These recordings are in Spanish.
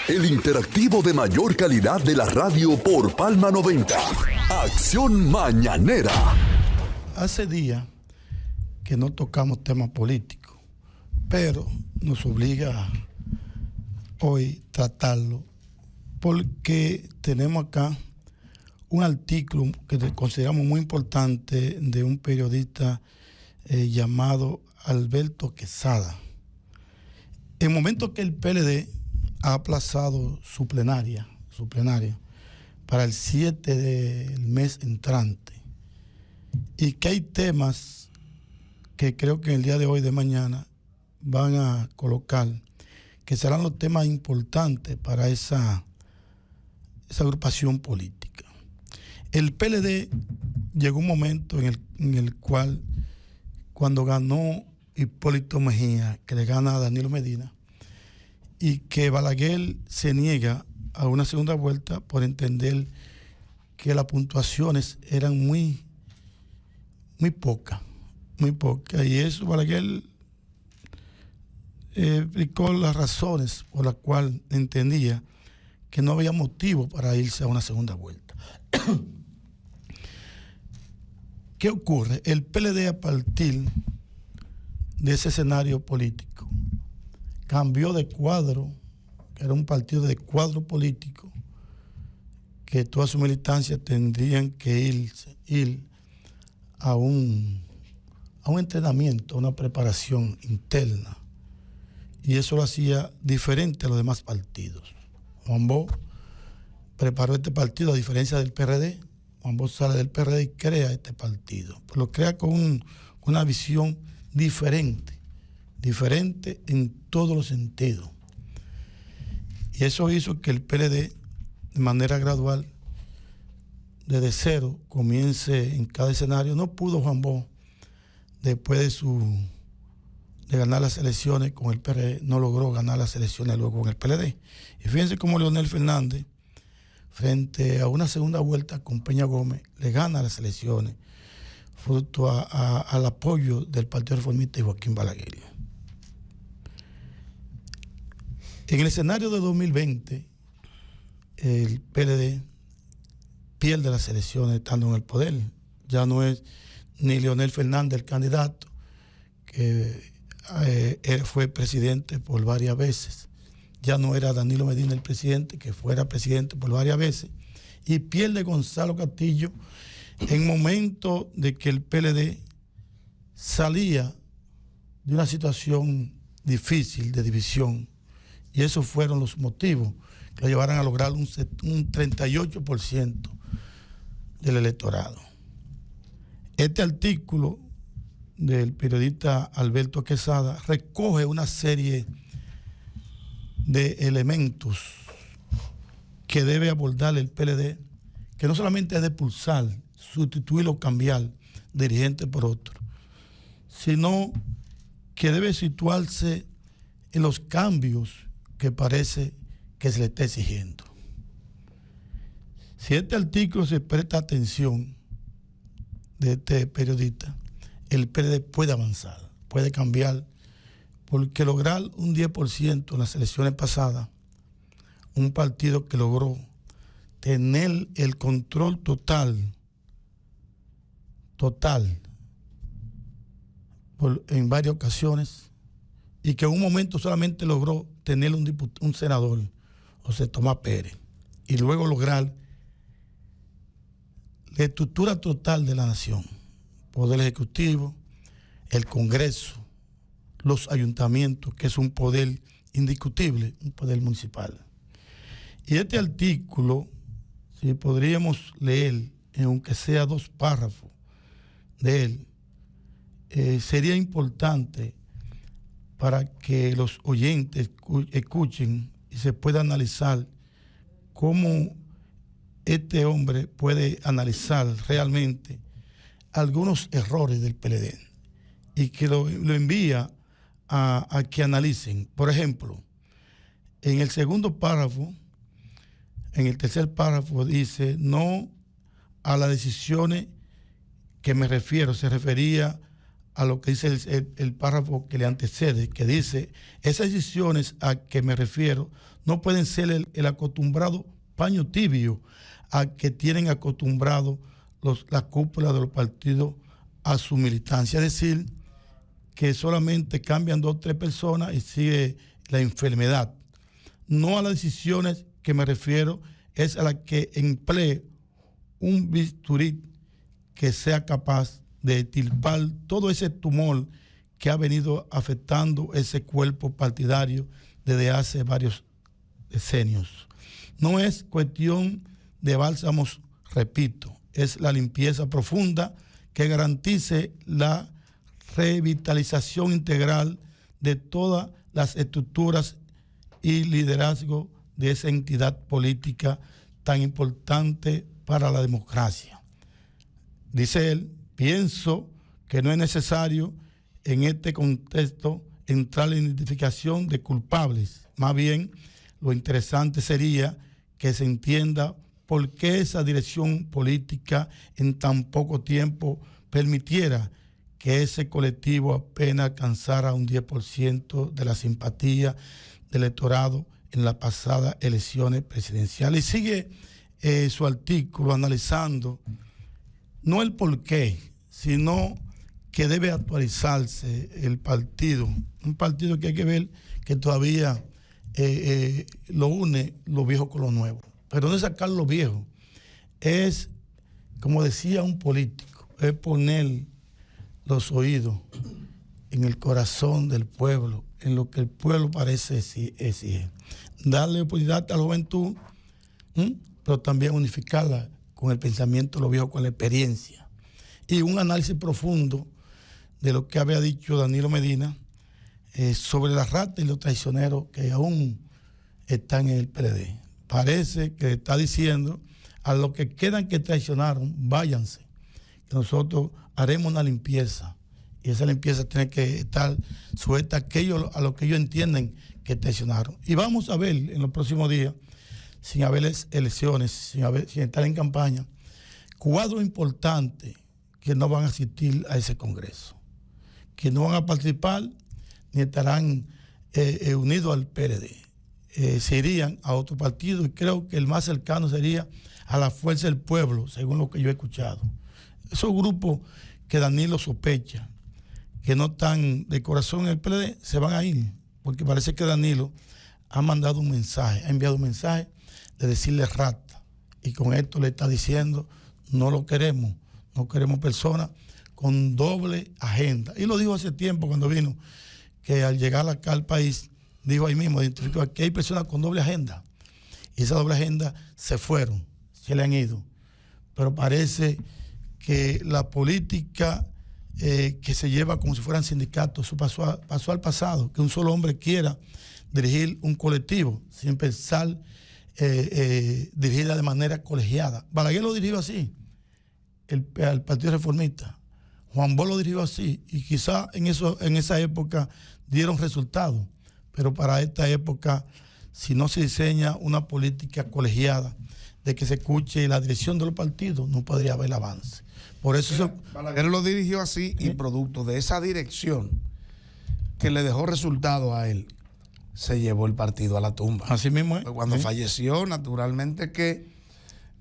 El interactivo de mayor calidad de la radio por Palma 90. Acción Mañanera. Hace días que no tocamos temas políticos, pero nos obliga hoy tratarlo porque tenemos acá un artículo que consideramos muy importante de un periodista llamado Alberto Quesada. En el momento que el PLD ha aplazado su plenaria para el 7 del mes entrante, y que hay temas que creo que en el día de hoy, de mañana, van a colocar, que serán los temas importantes para esa agrupación política. El PLD llegó un momento en el cual, cuando ganó Hipólito Mejía, que le gana a Danilo Medina, y que Balaguer se niega a una segunda vuelta por entender que las puntuaciones eran muy pocas, y eso Balaguer explicó las razones por las cuales entendía que no había motivo para irse a una segunda vuelta. ¿Qué ocurre? El PLD, a partir de ese escenario político, cambió de cuadro, que era un partido de cuadro político, que toda su militancia tendrían que ir a un entrenamiento, a una preparación interna. Y eso lo hacía diferente a los demás partidos. Juan Bosch preparó este partido a diferencia del PRD. Juan Bosch sale del PRD y crea este partido. Pero lo crea con una visión diferente en todos los sentidos. Y eso hizo que el PLD, de manera gradual, desde cero, comience en cada escenario. No pudo Juan Bosch, después de ganar las elecciones con el PRD, no logró ganar las elecciones luego con el PLD. Y fíjense cómo Leonel Fernández, frente a una segunda vuelta con Peña Gómez, le gana las elecciones, fruto al apoyo del Partido Reformista y Joaquín Balaguer. En el escenario de 2020, el PLD pierde las elecciones estando en el poder. Ya no es ni Leonel Fernández el candidato, que fue presidente por varias veces. Ya no era Danilo Medina el presidente, que fuera presidente por varias veces. Y pierde Gonzalo Castillo en momento de que el PLD salía de una situación difícil de división. Y esos fueron los motivos que lo llevaron a lograr un 38% del electorado. Este artículo del periodista Alberto Quesada recoge una serie de elementos que debe abordar el PLD, que no solamente es de expulsar, sustituir o cambiar dirigente por otro, sino que debe situarse en los cambios que parece que se le está exigiendo. Si este artículo se presta atención de este periodista, el PLD puede avanzar, puede cambiar, porque lograr un 10% en las elecciones pasadas, un partido que logró tener el control total, en varias ocasiones, y que en un momento solamente logró tener un senador, José Tomás Pérez, y luego lograr la estructura total de la nación, poder ejecutivo, el Congreso, los ayuntamientos, que es un poder indiscutible, un poder municipal. Y este artículo, si podríamos leer, aunque sea 2 párrafos de él, sería importante para que los oyentes escuchen y se pueda analizar cómo este hombre puede analizar realmente algunos errores del PLD y que lo envía a que analicen. Por ejemplo, en el segundo párrafo, en el tercer párrafo dice: no a las decisiones que me refiero, se refería a lo que dice el párrafo que le antecede, que dice, esas decisiones a que me refiero no pueden ser el acostumbrado paño tibio a que tienen acostumbrado la cúpula de los partidos a su militancia. Es decir, que solamente cambian 2 o 3 personas y sigue la enfermedad. No a las decisiones que me refiero es a la que emplee un bisturí que sea capaz de extirpar todo ese tumor que ha venido afectando ese cuerpo partidario desde hace varios decenios. No es cuestión de bálsamos, repito, es la limpieza profunda que garantice la revitalización integral de todas las estructuras y liderazgo de esa entidad política tan importante para la democracia. Dice él, pienso que no es necesario en este contexto entrar en la identificación de culpables. Más bien, lo interesante sería que se entienda por qué esa dirección política en tan poco tiempo permitiera que ese colectivo apenas alcanzara un 10% de la simpatía del electorado en las pasadas elecciones presidenciales. Y sigue su artículo analizando no el por qué, sino que debe actualizarse el partido. Un partido que hay que ver que todavía lo une lo viejo con lo nuevo. Pero no es sacar lo viejo, es, como decía un político, es poner los oídos en el corazón del pueblo, en lo que el pueblo parece exigir. Darle oportunidad a la juventud, pero también unificarla con el pensamiento de lo viejo, con la experiencia. Y un análisis profundo de lo que había dicho Danilo Medina sobre las ratas y los traicioneros que aún están en el PLD. Parece que está diciendo a los que quedan que traicionaron, váyanse, que nosotros haremos una limpieza. Y esa limpieza tiene que estar sujeta a lo que ellos entienden que traicionaron. Y vamos a ver en los próximos días, sin haber elecciones, sin estar en campaña, cuadros importantes que no van a asistir a ese Congreso, que no van a participar ni estarán unidos al PLD. Se irían a otro partido y creo que el más cercano sería a la Fuerza del Pueblo, según lo que yo he escuchado. Esos grupos que Danilo sospecha que no están de corazón en el PLD se van a ir, porque parece que Danilo ha mandado un mensaje, ha enviado un mensaje de decirle rata, y con esto le está diciendo no lo queremos, no queremos personas con doble agenda. Y lo dijo hace tiempo cuando vino, que al llegar acá al país, dijo ahí mismo, identificó que hay personas con doble agenda, y esa doble agenda se fueron, se le han ido. Pero parece que la política que se lleva como si fueran sindicatos, eso pasó al pasado, que un solo hombre quiera dirigir un colectivo sin pensar dirigida de manera colegiada. Balaguer lo dirigió así, al Partido Reformista. Juan Bosch lo dirigió así, y quizá en esa época dieron resultados, pero para esta época, si no se diseña una política colegiada de que se escuche la dirección de los partidos, no podría haber avance. Por eso Balaguer lo dirigió así, y producto de esa dirección que le dejó resultado a él, se llevó el partido a la tumba. Así mismo es. Cuando falleció, naturalmente que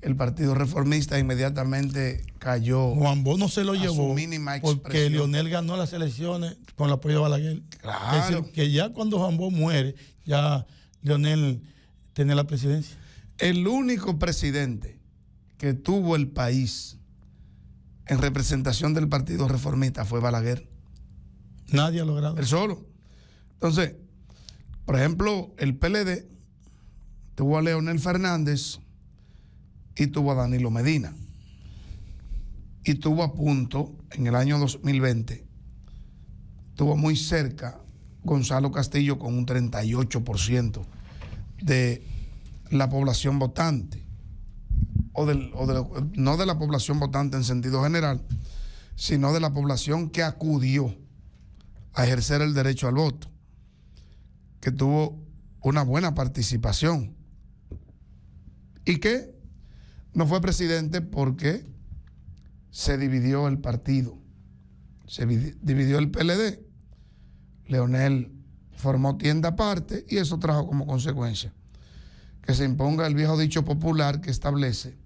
el Partido Reformista inmediatamente cayó. Juan Bosch no se lo llevó su mínima expresión, porque Leonel ganó las elecciones con el apoyo de Balaguer. Claro. Es decir, que ya cuando Juan Bosch muere, ya Leonel tenía la presidencia. El único presidente que tuvo el país en representación del Partido Reformista fue Balaguer. Nadie ha logrado. Él solo. Entonces, por ejemplo, el PLD tuvo a Leonel Fernández y tuvo a Danilo Medina. Y tuvo a punto, en el año 2020, tuvo muy cerca Gonzalo Castillo con un 38% de la población votante. No de la población votante en sentido general, sino de la población que acudió a ejercer el derecho al voto, que tuvo una buena participación y que no fue presidente porque se dividió el partido. se dividió el PLD, Leonel formó tienda aparte y eso trajo como consecuencia que se imponga el viejo dicho popular que establece: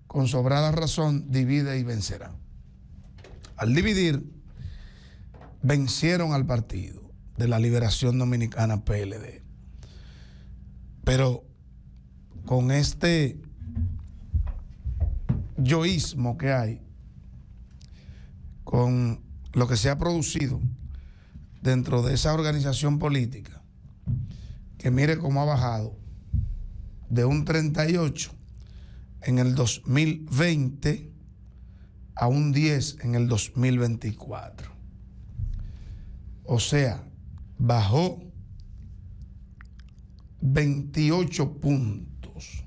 con sobrada razón, divide y vencerá. Al dividir, vencieron al Partido de la Liberación Dominicana, PLD. Pero con este yoísmo que hay, con lo que se ha producido dentro de esa organización política, que mire cómo ha bajado de un 38 en el 2020 a un 10 en el 2024. O sea, bajó 28 puntos,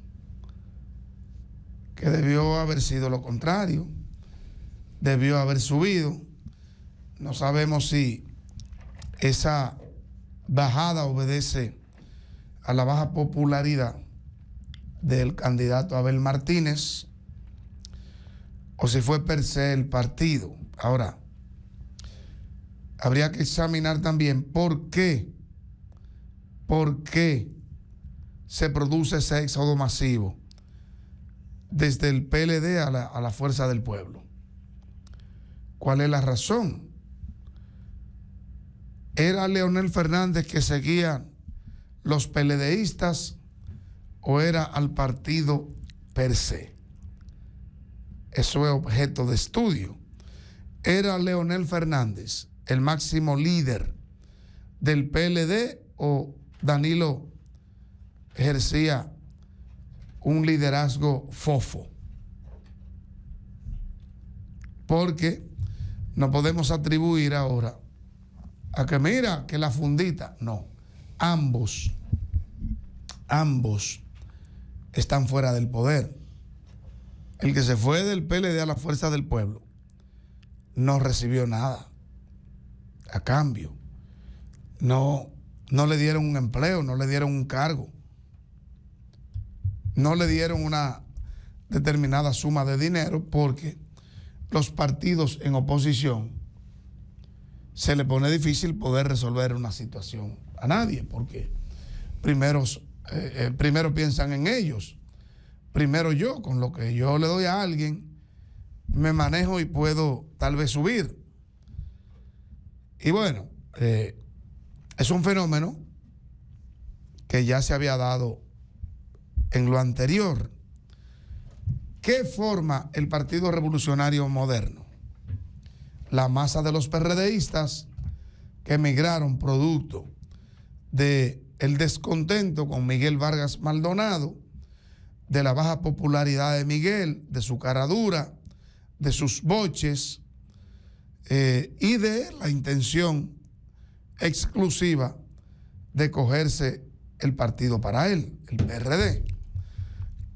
que debió haber sido lo contrario, debió haber subido. No sabemos si esa bajada obedece a la baja popularidad del candidato Abel Martínez o si fue per se el partido. Ahora, habría que examinar también por qué se produce ese éxodo masivo desde el PLD a la Fuerza del Pueblo. ¿Cuál es la razón? ¿Era Leonel Fernández que seguía los PLDistas o era al partido per se? Eso es objeto de estudio. ¿Era Leonel Fernández el máximo líder del PLD o Danilo ejercía un liderazgo fofo? Porque no podemos atribuir ahora a que mira que la fundita. No, ambos están fuera del poder. El que se fue del PLD a la Fuerza del Pueblo no recibió nada a cambio. No le dieron un empleo, no le dieron un cargo, no le dieron una determinada suma de dinero, porque los partidos en oposición se le pone difícil poder resolver una situación a nadie, porque primero piensan en ellos. Primero yo, con lo que yo le doy a alguien, me manejo y puedo tal vez subir. Y bueno, es un fenómeno que ya se había dado en lo anterior. ¿Qué forma el Partido Revolucionario Moderno? La masa de los PRDistas que emigraron producto del descontento con Miguel Vargas Maldonado, de la baja popularidad de Miguel, de su cara dura, de sus boches y de la intención exclusiva de cogerse el partido para él, el PRD.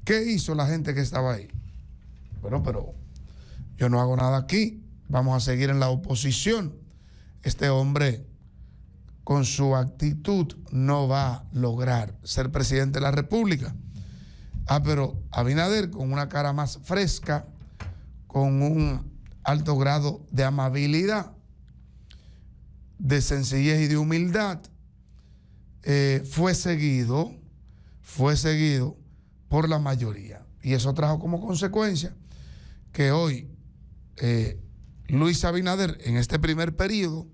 ¿Qué hizo la gente que estaba ahí? Bueno, pero yo no hago nada aquí, vamos a seguir en la oposición. Este hombre, con su actitud, no va a lograr ser presidente de la República. Pero Abinader, con una cara más fresca, con un alto grado de amabilidad, de sencillez y de humildad, fue seguido por la mayoría. Y eso trajo como consecuencia que hoy Luis Abinader, en este primer periodo,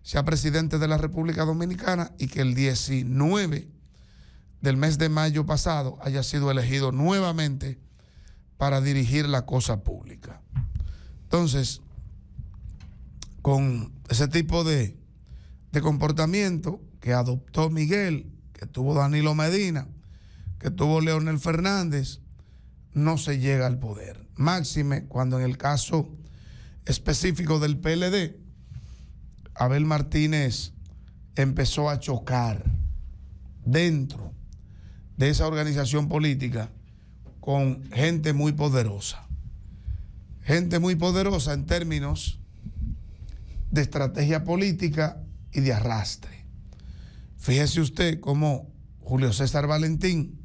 sea presidente de la República Dominicana y que el 19 del mes de mayo pasado haya sido elegido nuevamente para dirigir la cosa pública. Entonces, con ese tipo de comportamiento que adoptó Miguel, que tuvo Danilo Medina, que tuvo Leonel Fernández, no se llega al poder. Máxime cuando en el caso específico del PLD, Abel Martínez empezó a chocar dentro de esa organización política con gente muy poderosa en términos de estrategia política y de arrastre. Fíjese usted cómo Julio César Valentín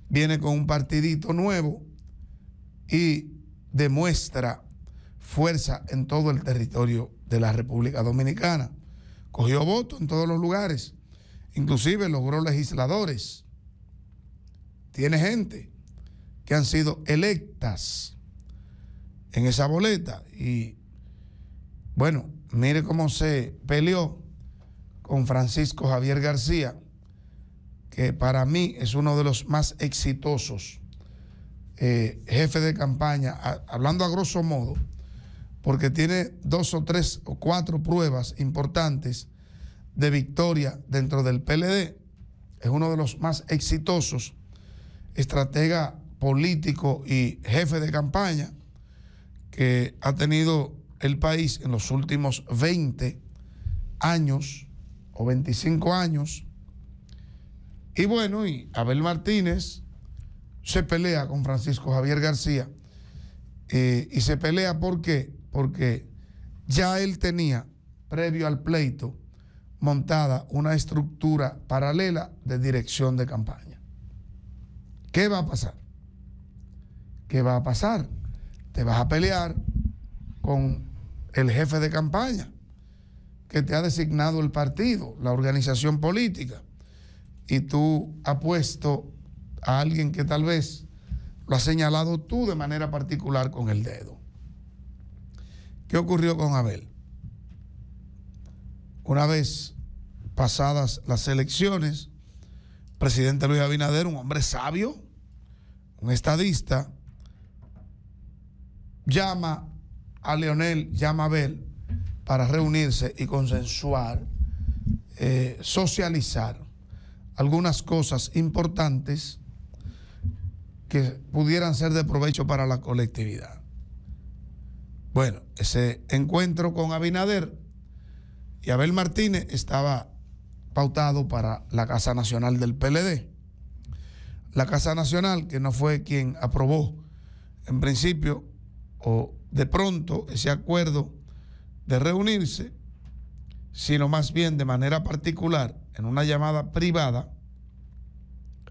viene con un partidito nuevo y demuestra fuerza en todo el territorio de la República Dominicana. Cogió votos en todos los lugares, inclusive logró legisladores. Tiene gente que han sido electas en esa boleta. Y bueno, mire cómo se peleó con Francisco Javier García, que para mí es uno de los más exitosos jefes de campaña, hablando a grosso modo, porque tiene 2 o 3 o 4 pruebas importantes de victoria dentro del PLD. Es uno de los más exitosos, estratega político y jefe de campaña que ha tenido el país en los últimos 20 años o 25 años. Y bueno, y Abel Martínez se pelea con Francisco Javier García, y se pelea ¿por qué? Porque ya él tenía, previo al pleito, montada una estructura paralela de dirección de campaña. ¿Qué va a pasar? ¿Qué va a pasar? Te vas a pelear con el jefe de campaña que te ha designado el partido, la organización política, y tú has puesto a alguien que tal vez lo has señalado tú de manera particular con el dedo. ¿Qué ocurrió con Abel? Una vez pasadas las elecciones, presidente Luis Abinader, un hombre sabio, un estadista, llama a Leonel, llama a Abel para reunirse y consensuar, socializar algunas cosas importantes que pudieran ser de provecho para la colectividad. Bueno, ese encuentro con Abinader y Abel Martínez estaba pautado para la Casa Nacional del PLD. La Casa Nacional, que no fue quien aprobó en principio o de pronto ese acuerdo de reunirse, sino más bien de manera particular, en una llamada privada,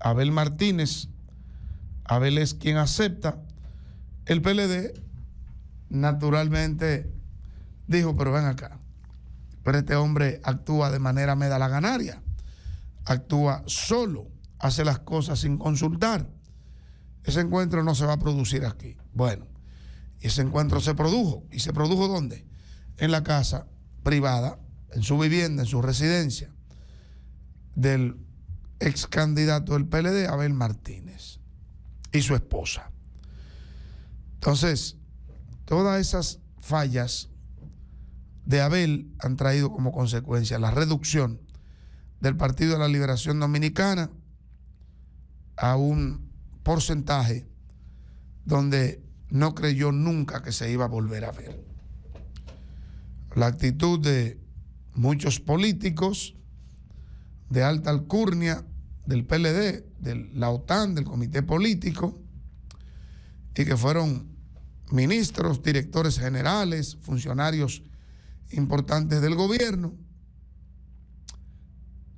Abel Martínez, Abel es quien acepta, el PLD naturalmente dijo, pero ven acá, pero este hombre actúa de manera medalaganaria, actúa solo, hace las cosas sin consultar. Ese encuentro no se va a producir aquí. Bueno, ese encuentro se produjo. ¿Y se produjo dónde? En la casa privada, en su vivienda, en su residencia, del ex candidato del PLD, Abel Martínez, y su esposa. Entonces, todas esas fallas de Abel han traído como consecuencia la reducción del Partido de la Liberación Dominicana a un porcentaje donde no creyó nunca que se iba a volver a ver. La actitud de muchos políticos de alta alcurnia del PLD, de la OTAN, del comité político, y que fueron ministros, directores generales, funcionarios importantes del gobierno,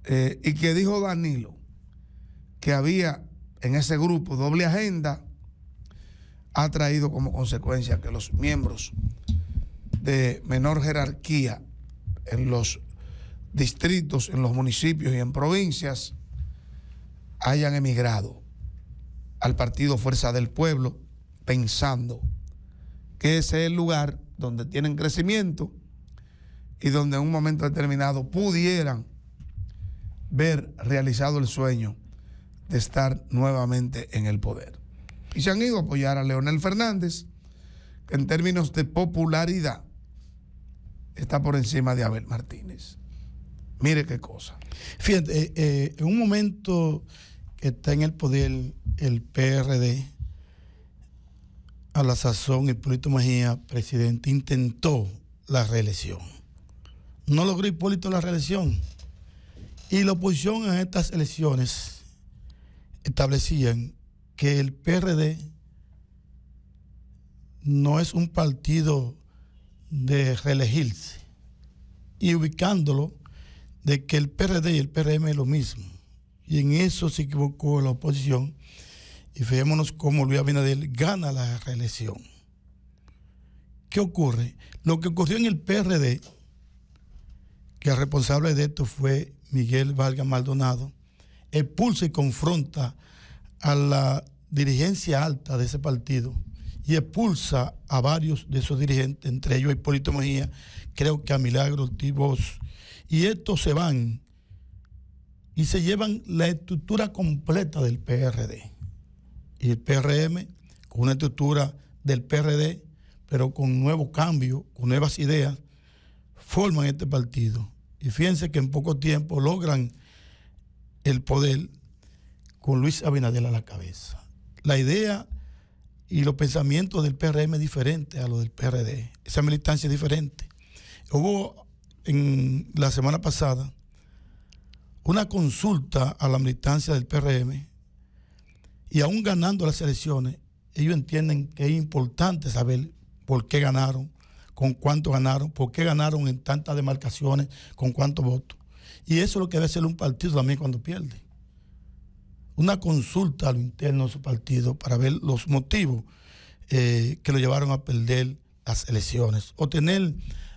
y que dijo Danilo que había en ese grupo doble agenda, ha traído como consecuencia que los miembros de menor jerarquía en los distritos, en los municipios y en provincias hayan emigrado al partido Fuerza del Pueblo, pensando que ese es el lugar donde tienen crecimiento y donde en un momento determinado pudieran ver realizado el sueño de estar nuevamente en el poder. Y se han ido a apoyar a Leonel Fernández, que en términos de popularidad está por encima de Abel Martínez. Mire qué cosa. Fíjate, en un momento que está en el poder el PRD, a la sazón Hipólito Mejía, presidente, intentó la reelección. No logró Hipólito la reelección. Y la oposición en estas elecciones establecían que el PRD no es un partido de reelegirse, y ubicándolo de que el PRD y el PRM es lo mismo. Y en eso se equivocó la oposición, y fijémonos cómo Luis Abinader gana la reelección. ¿qué ocurre? Lo que ocurrió en el PRD, que el responsable de esto fue Miguel Vargas Maldonado, expulsa y confronta a la dirigencia alta de ese partido y expulsa a varios de esos dirigentes, entre ellos a Hipólito Mejía, creo que a Milagro Ortiz Bosch, y estos se van y se llevan la estructura completa del PRD. Y el PRM, con una estructura del PRD, pero con nuevo cambio, con nuevas ideas, forman este partido. Y fíjense que en poco tiempo logran el poder con Luis Abinader a la cabeza. La idea y los pensamientos del PRM es diferente a los del PRD. Esa militancia es diferente. Hubo en la semana pasada una consulta a la militancia del PRM y aún ganando las elecciones, ellos entienden que es importante saber por qué ganaron, con cuánto ganaron, por qué ganaron en tantas demarcaciones, con cuántos votos. Y eso es lo que debe hacer un partido también cuando pierde. Una consulta a lo interno de su partido para ver los motivos que lo llevaron a perder las elecciones o tener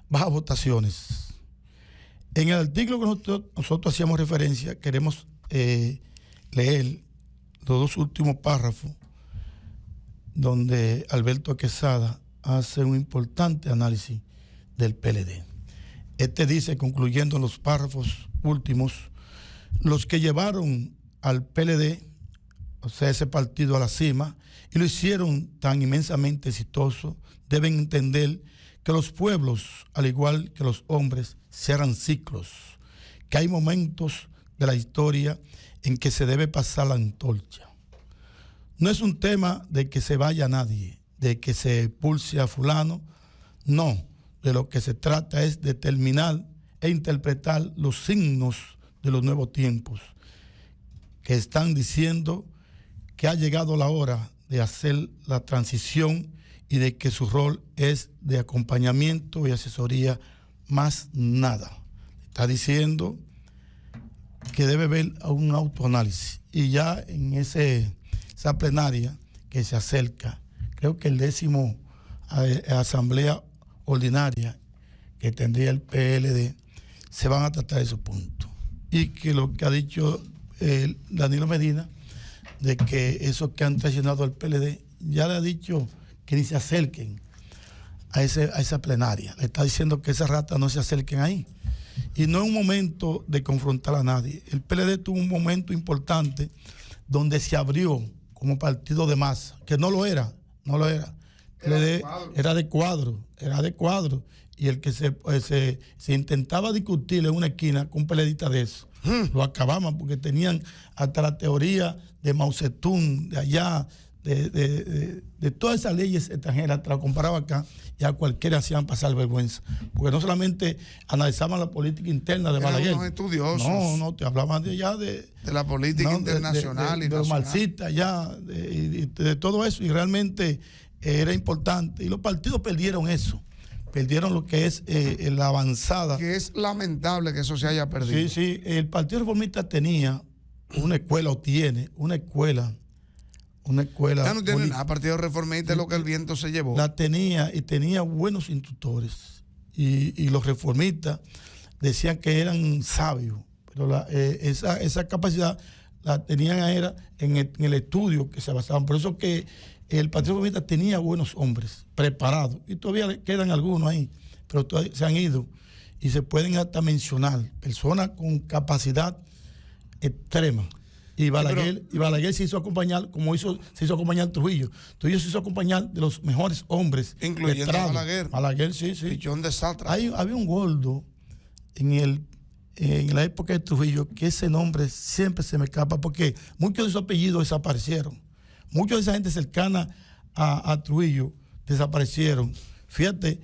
bajas votaciones. En el artículo que nosotros hacíamos referencia, queremos leer los dos últimos párrafos donde Alberto Quesada hace un importante análisis del PLD. Este dice, concluyendo los párrafos últimos, los que llevaron al PLD, o sea, ese partido a la cima, y lo hicieron tan inmensamente exitoso, deben entender que los pueblos, al igual que los hombres, cierran ciclos, que hay momentos de la historia en que se debe pasar la antorcha. No es un tema de que se vaya nadie, de que se expulse a fulano, no, de lo que se trata es de terminar e interpretar los signos de los nuevos tiempos, que están diciendo que ha llegado la hora de hacer la transición y de que su rol es de acompañamiento y asesoría, más nada. Está diciendo que debe haber un autoanálisis. Y ya en esa plenaria que se acerca, creo que el 10º asamblea ordinaria que tendría el PLD, se van a tratar esos puntos. Y que lo que ha dicho Danilo Medina, de que esos que han traicionado al PLD, ya le ha dicho que ni se acerquen a esa plenaria. Le está diciendo que esas ratas no se acerquen ahí. Y no es un momento de confrontar a nadie. El PLD tuvo un momento importante donde se abrió como partido de masa, que no lo era. El PLD era de cuadro. Y el que se intentaba discutir en una esquina con un PLDista de eso, lo acababan porque tenían hasta la teoría de Mao Zedong, de allá, de todas esas leyes extranjeras, te la comparaba acá y a cualquiera hacían pasar vergüenza. Porque no solamente analizaban la política interna de Balaguer. Eran unos estudiosos. No, te hablaban de allá de la política internacional de los marxistas ya, de todo eso, y realmente era importante. Y los partidos perdieron eso. Perdieron lo que es la avanzada. Que es lamentable que eso se haya perdido. Sí, el Partido Reformista tenía una escuela, o tiene una escuela. Ya no tiene nada, Partido Reformista es lo que el viento se llevó. La tenía, y tenía buenos instructores. Y los reformistas decían que eran sabios, pero esa capacidad la tenían era en el estudio que se basaban. Por eso que el Partido Reformista tenía buenos hombres preparados, y todavía quedan algunos ahí, pero todavía se han ido, y se pueden hasta mencionar personas con capacidad extrema. Y Balaguer se hizo acompañar, como se hizo acompañar Trujillo. Trujillo se hizo acompañar de los mejores hombres. Incluyendo a Balaguer. Balaguer, sí. Pichón de Satra. Había un gordo en la época de Trujillo, que ese nombre siempre se me escapa, porque muchos de sus apellidos desaparecieron. Mucha de esa gente cercana a Trujillo desaparecieron. Fíjate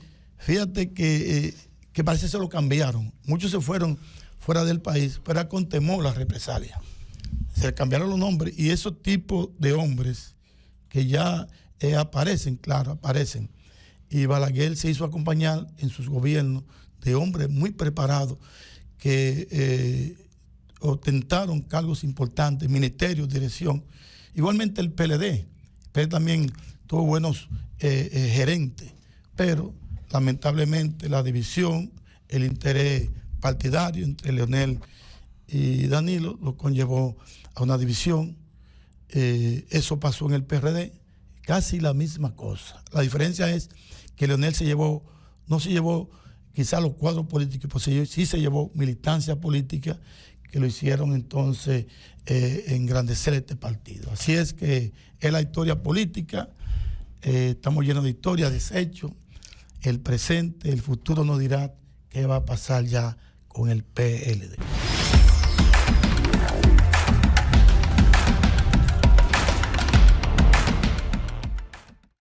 que parece que se lo cambiaron. Muchos se fueron fuera del país, pero con temor a las represalias. Se cambiaron los nombres, y esos tipos de hombres que ya aparecen. Y Balaguer se hizo acompañar en sus gobiernos de hombres muy preparados que ostentaron cargos importantes, ministerios, dirección. Igualmente el PLD también tuvo buenos gerentes, pero lamentablemente la división, el interés partidario entre Leonel y Danilo lo conllevó a una división. Eso pasó en el PRD, casi la misma cosa. La diferencia es que Leonel no se llevó quizá los cuadros políticos, pues sí se llevó militancia política que lo hicieron entonces engrandecer este partido. Así es que es la historia política, estamos llenos de historia, desechos, el presente, el futuro nos dirá qué va a pasar ya con el PLD.